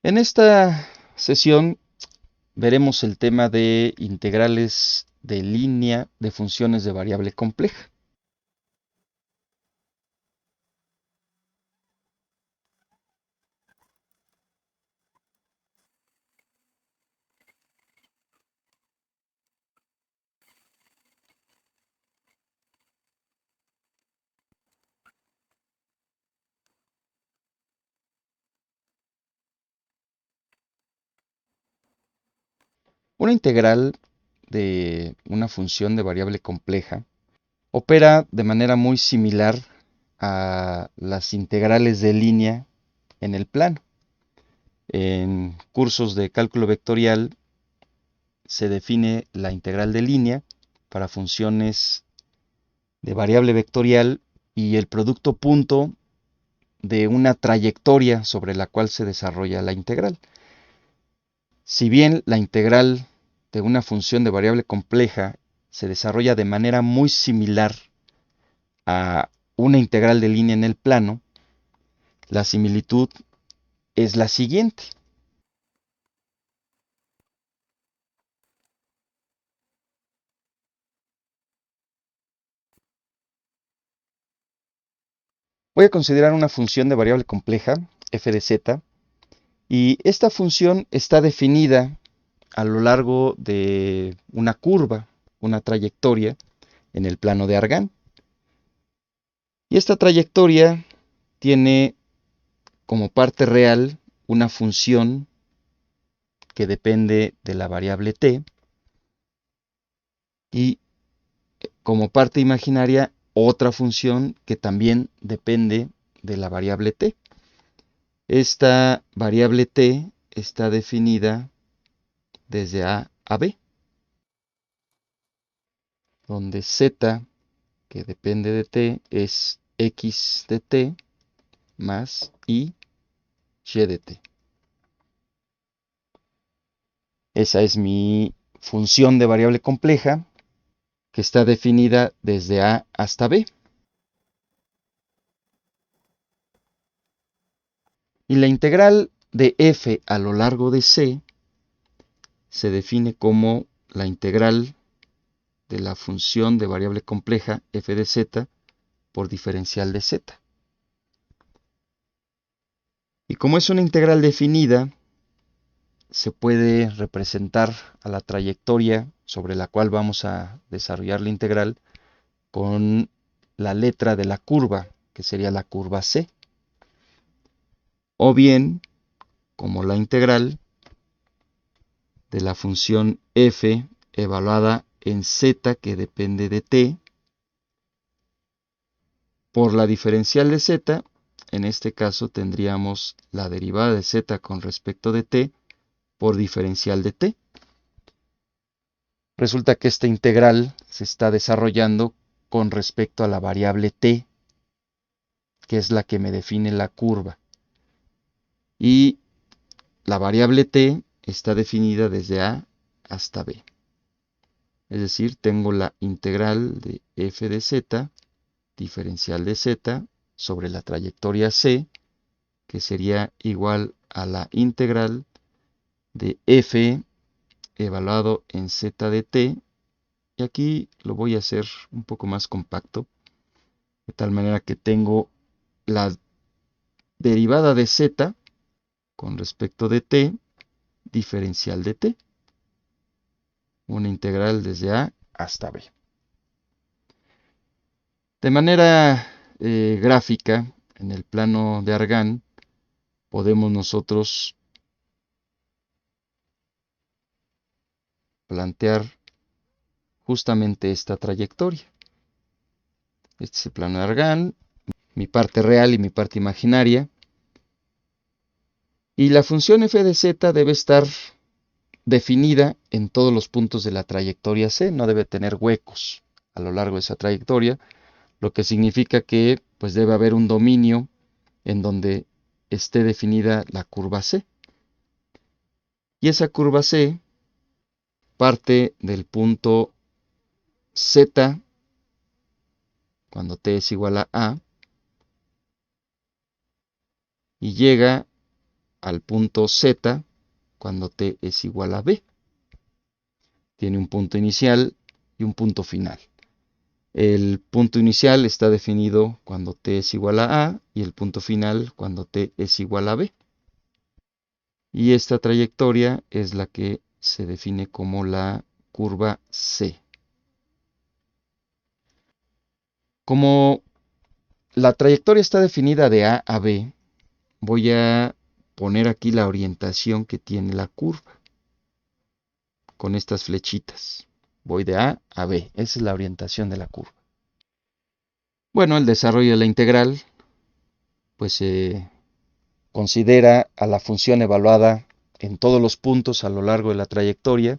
En esta sesión veremos el tema de integrales de línea de funciones de variable compleja. Una integral de una función de variable compleja opera de manera muy similar a las integrales de línea en el plano. En cursos de cálculo vectorial se define la integral de línea para funciones de variable vectorial y el producto punto de una trayectoria sobre la cual se desarrolla la integral. Si bien la integral de una función de variable compleja se desarrolla de manera muy similar a una integral de línea en el plano, la similitud es la siguiente. Voy a considerar una función de variable compleja, f de z, y esta función está definida a lo largo de una curva, una trayectoria en el plano de Argand. Y esta trayectoria tiene como parte real una función que depende de la variable t y como parte imaginaria otra función que también depende de la variable t. Esta variable t está definida desde a a b, donde z, que depende de t, es x de t más y de t. Esa es mi función de variable compleja que está definida desde a hasta b. Y la integral de f a lo largo de c se define como la integral de la función de variable compleja f de z por diferencial de z. Y como es una integral definida, se puede representar a la trayectoria sobre la cual vamos a desarrollar la integral con la letra de la curva, que sería la curva c. O bien, como la integral de la función f evaluada en z que depende de t por la diferencial de z. En este caso tendríamos la derivada de z con respecto de t por diferencial de t. Resulta que esta integral se está desarrollando con respecto a la variable t, que es la que me define la curva. Y la variable t está definida desde a hasta b. Es decir, tengo la integral de f de z, diferencial de z, sobre la trayectoria c, que sería igual a la integral de f evaluado en z de t. Y aquí lo voy a hacer un poco más compacto, de tal manera que tengo la derivada de z con respecto de t, diferencial de t, una integral desde a hasta b. De manera gráfica, en el plano de Argand, podemos nosotros plantear justamente esta trayectoria. Este es el plano de Argand, mi parte real y mi parte imaginaria. Y la función f de z debe estar definida en todos los puntos de la trayectoria c, no debe tener huecos a lo largo de esa trayectoria, lo que significa que pues debe haber un dominio en donde esté definida la curva c. Y esa curva c parte del punto z cuando t es igual a y llega al punto Z cuando t es igual a b. Tiene un punto inicial y un punto final. El punto inicial está definido cuando t es igual a a y el punto final cuando t es igual a b. Y esta trayectoria es la que se define como la curva C. Como la trayectoria está definida de A a B, voy a poner aquí la orientación que tiene la curva con estas flechitas. Voy de A a B. Esa es la orientación de la curva. Bueno, el desarrollo de la integral, pues se considera a la función evaluada en todos los puntos a lo largo de la trayectoria,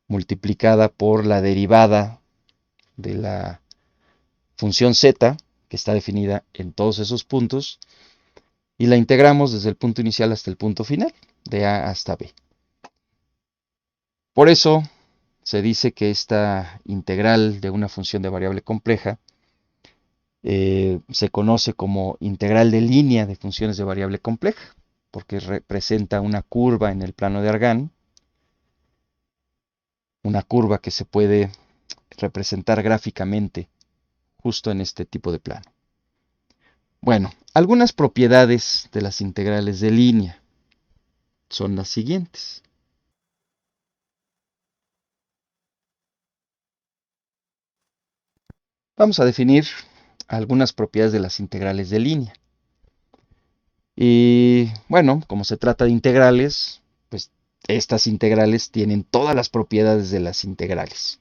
multiplicada por la derivada de la función z, que está definida en todos esos puntos, y la integramos desde el punto inicial hasta el punto final, de A hasta B. Por eso se dice que esta integral de una función de variable compleja se conoce como integral de línea de funciones de variable compleja, porque representa una curva en el plano de Argand, una curva que se puede representar gráficamente justo en este tipo de plano. Bueno, algunas propiedades de las integrales de línea son las siguientes. Vamos a definir algunas propiedades de las integrales de línea. Y bueno, como se trata de integrales, pues estas integrales tienen todas las propiedades de las integrales.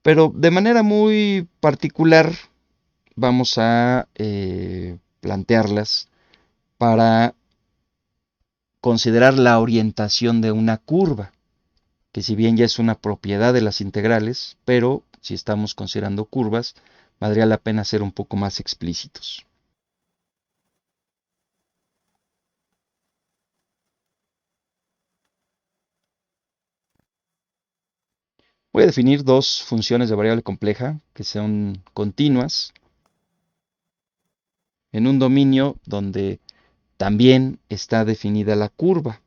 Pero de manera muy particular vamos a plantearlas para considerar la orientación de una curva, que si bien ya es una propiedad de las integrales, pero si estamos considerando curvas, valdría la pena ser un poco más explícitos. Voy a definir dos funciones de variable compleja que son continuas en un dominio donde también está definida la curva.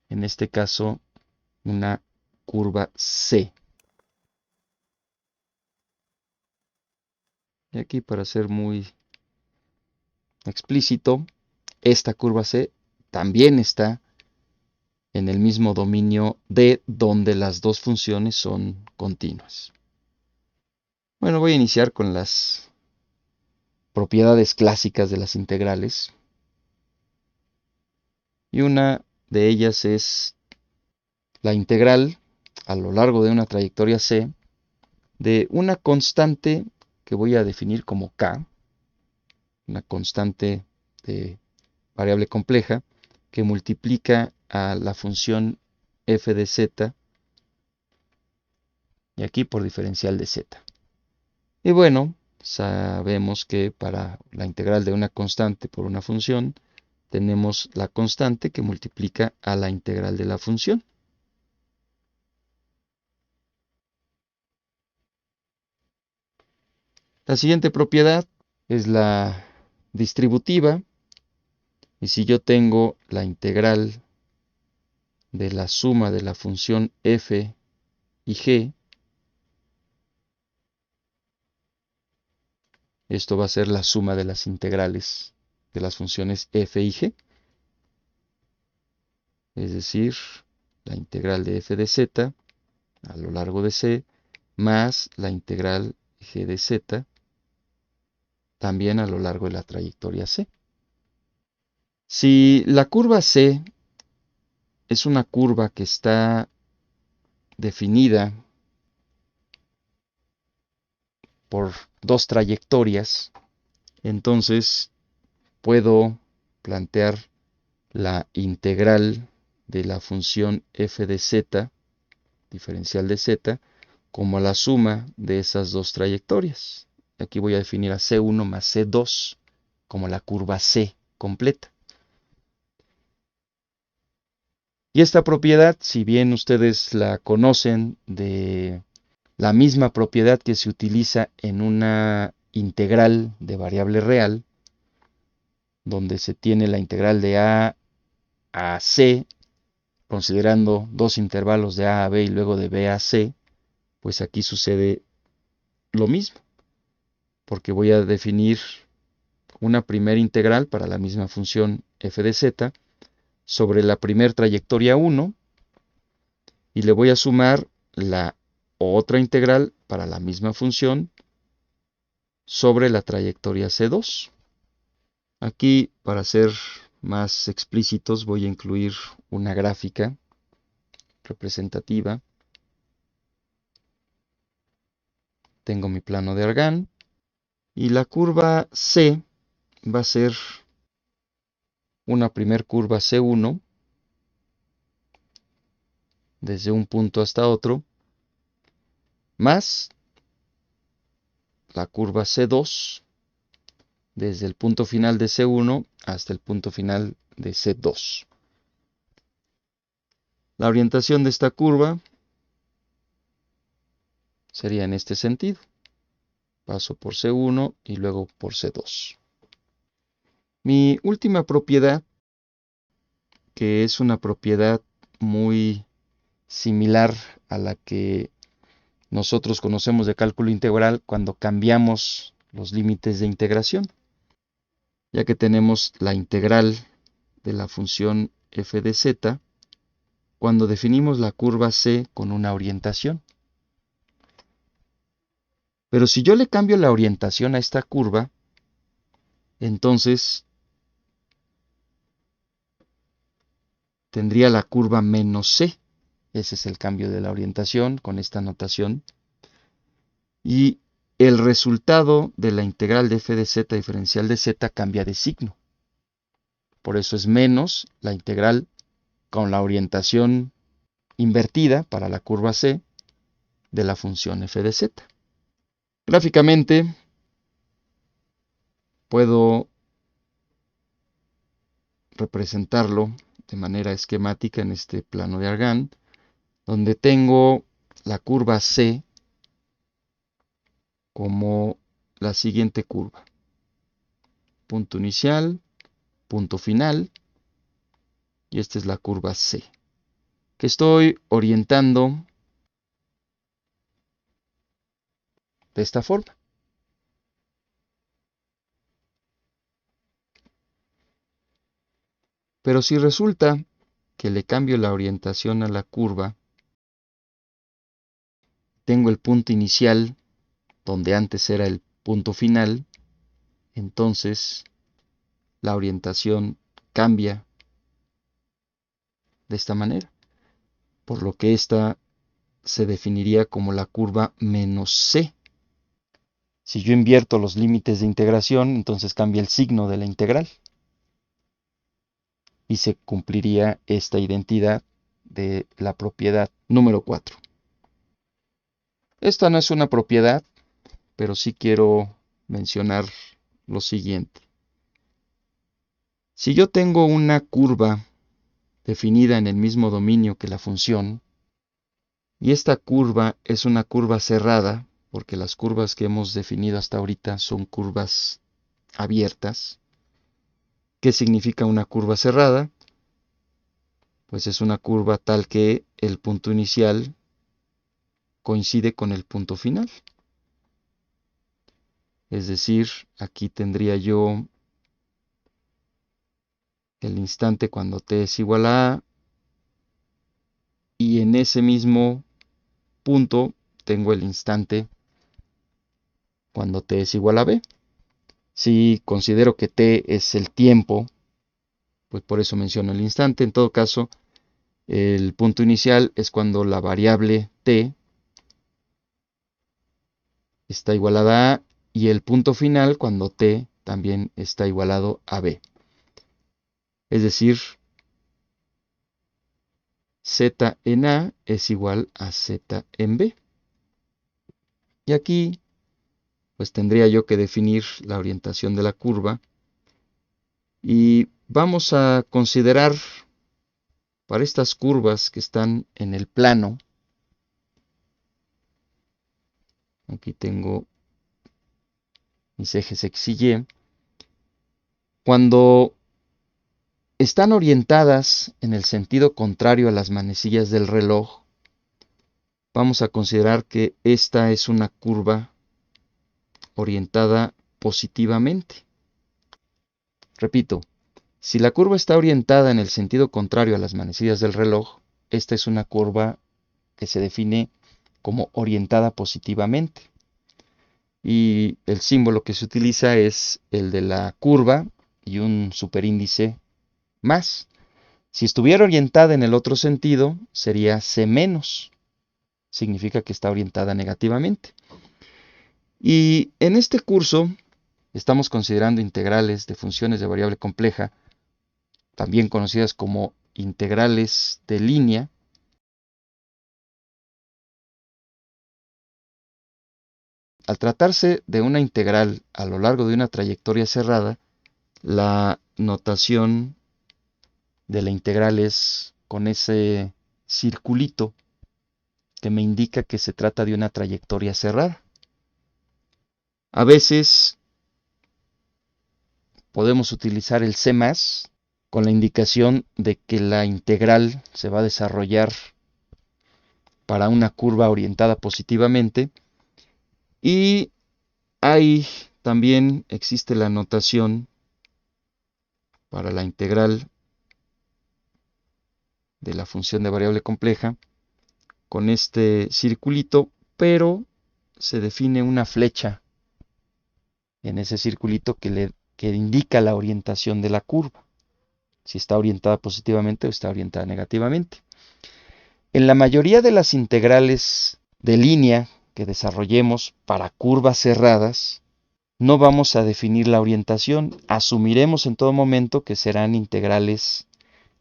En este caso, una curva C. Y aquí, para ser muy explícito, esta curva C también está en el mismo dominio D donde las dos funciones son continuas. Bueno, voy a iniciar con las propiedades clásicas de las integrales. Y una de ellas es la integral a lo largo de una trayectoria C de una constante que voy a definir como K, una constante de variable compleja que multiplica a la función f de z y aquí por diferencial de z. Y bueno, sabemos que para la integral de una constante por una función tenemos la constante que multiplica a la integral de la función. La siguiente propiedad es la distributiva, y si yo tengo la integral de la suma de la función f y g, esto va a ser la suma de las integrales de las funciones f y g, es decir, la integral de f de z a lo largo de c más la integral g de z también a lo largo de la trayectoria c. Si la curva c es una curva que está definida por dos trayectorias, entonces puedo plantear la integral de la función f de z, diferencial de z, como la suma de esas dos trayectorias. Aquí voy a definir a C1 más C2 como la curva C completa. Y esta propiedad, si bien ustedes la conocen de la misma propiedad que se utiliza en una integral de variable real, donde se tiene la integral de a C, considerando dos intervalos de a B y luego de B a C, pues aquí sucede lo mismo, porque voy a definir una primera integral para la misma función f de z sobre la primera trayectoria 1 y le voy a sumar la otra integral para la misma función sobre la trayectoria C2. Aquí, para ser más explícitos, voy a incluir una gráfica representativa. Tengo mi plano de Argand y la curva C va a ser una primer curva C1 desde un punto hasta otro, más la curva C2 desde el punto final de C1 hasta el punto final de C2. La orientación de esta curva sería en este sentido. Paso por C1 y luego por C2. Mi última propiedad, que es una propiedad muy similar a la que nosotros conocemos de cálculo integral cuando cambiamos los límites de integración, ya que tenemos la integral de la función f de z cuando definimos la curva C con una orientación. Pero si yo le cambio la orientación a esta curva, entonces tendría la curva menos C. Ese es el cambio de la orientación con esta notación. Y el resultado de la integral de f de z diferencial de z cambia de signo. Por eso es menos la integral con la orientación invertida para la curva C de la función f de z. Gráficamente puedo representarlo de manera esquemática en este plano de Argand, donde tengo la curva C como la siguiente curva. Punto inicial, punto final, y esta es la curva C, que estoy orientando de esta forma. Pero si resulta que le cambio la orientación a la curva, tengo el punto inicial donde antes era el punto final, entonces la orientación cambia de esta manera, por lo que esta se definiría como la curva menos C. Si yo invierto los límites de integración, entonces cambia el signo de la integral y se cumpliría esta identidad de la propiedad número 4. Esta no es una propiedad, pero sí quiero mencionar lo siguiente. Si yo tengo una curva definida en el mismo dominio que la función, y esta curva es una curva cerrada, porque las curvas que hemos definido hasta ahorita son curvas abiertas. ¿Qué significa una curva cerrada? Pues es una curva tal que el punto inicial coincide con el punto final. Es decir, aquí tendría yo el instante cuando t es igual a A, y en ese mismo punto tengo el instante cuando t es igual a B. Si considero que t es el tiempo, pues por eso menciono el instante. En todo caso, el punto inicial es cuando la variable t está igualada a A y el punto final cuando t también está igualado a B. Es decir, z en A es igual a z en B. Y aquí, pues tendría yo que definir la orientación de la curva. Y vamos a considerar para estas curvas que están en el plano. Aquí tengo mis ejes X y Y. Cuando están orientadas en el sentido contrario a las manecillas del reloj, vamos a considerar que esta es una curva orientada positivamente. Repito, si la curva está orientada en el sentido contrario a las manecillas del reloj, esta es una curva que se define como orientada positivamente. Y el símbolo que se utiliza es el de la curva y un superíndice más. Si estuviera orientada en el otro sentido, sería C menos. Significa que está orientada negativamente. Y en este curso estamos considerando integrales de funciones de variable compleja, también conocidas como integrales de línea. Al tratarse de una integral a lo largo de una trayectoria cerrada, la notación de la integral es con ese circulito que me indica que se trata de una trayectoria cerrada. A veces podemos utilizar el C+, con la indicación de que la integral se va a desarrollar para una curva orientada positivamente. Y ahí también existe la notación para la integral de la función de variable compleja con este circulito, pero se define una flecha en ese circulito que indica la orientación de la curva, si está orientada positivamente o está orientada negativamente. En la mayoría de las integrales de línea que desarrollemos para curvas cerradas, no vamos a definir la orientación, asumiremos en todo momento que serán integrales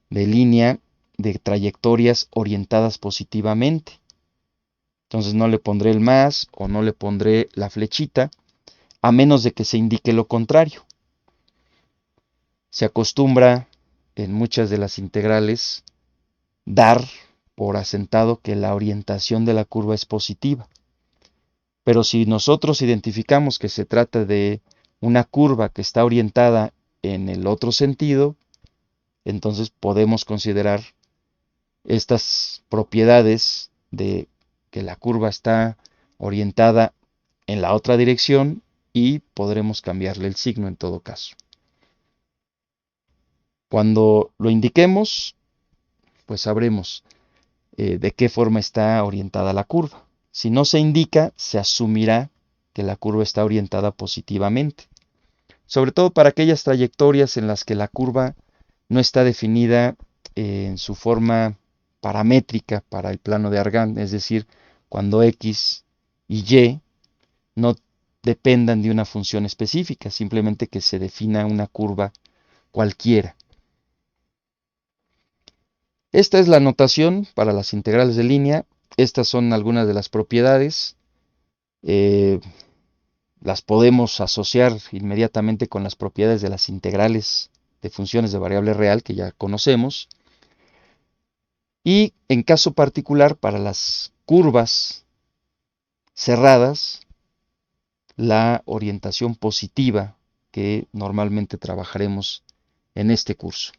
de línea de trayectorias orientadas positivamente. Entonces no le pondré el más o no le pondré la flechita, a menos de que se indique lo contrario. Se acostumbra en muchas de las integrales dar por asentado que la orientación de la curva es positiva. Pero si nosotros identificamos que se trata de una curva que está orientada en el otro sentido, entonces podemos considerar estas propiedades de que la curva está orientada en la otra dirección y podremos cambiarle el signo en todo caso. Cuando lo indiquemos, pues sabremos de qué forma está orientada la curva. Si no se indica, se asumirá que la curva está orientada positivamente. Sobre todo para aquellas trayectorias en las que la curva no está definida en su forma paramétrica para el plano de Argand, es decir, cuando x y y no dependan de una función específica, simplemente que se defina una curva cualquiera. Esta es la notación para las integrales de línea. Estas son algunas de las propiedades. Las podemos asociar inmediatamente con las propiedades de las integrales de funciones de variable real que ya conocemos. Y en caso particular, para las curvas cerradas, la orientación positiva que normalmente trabajaremos en este curso.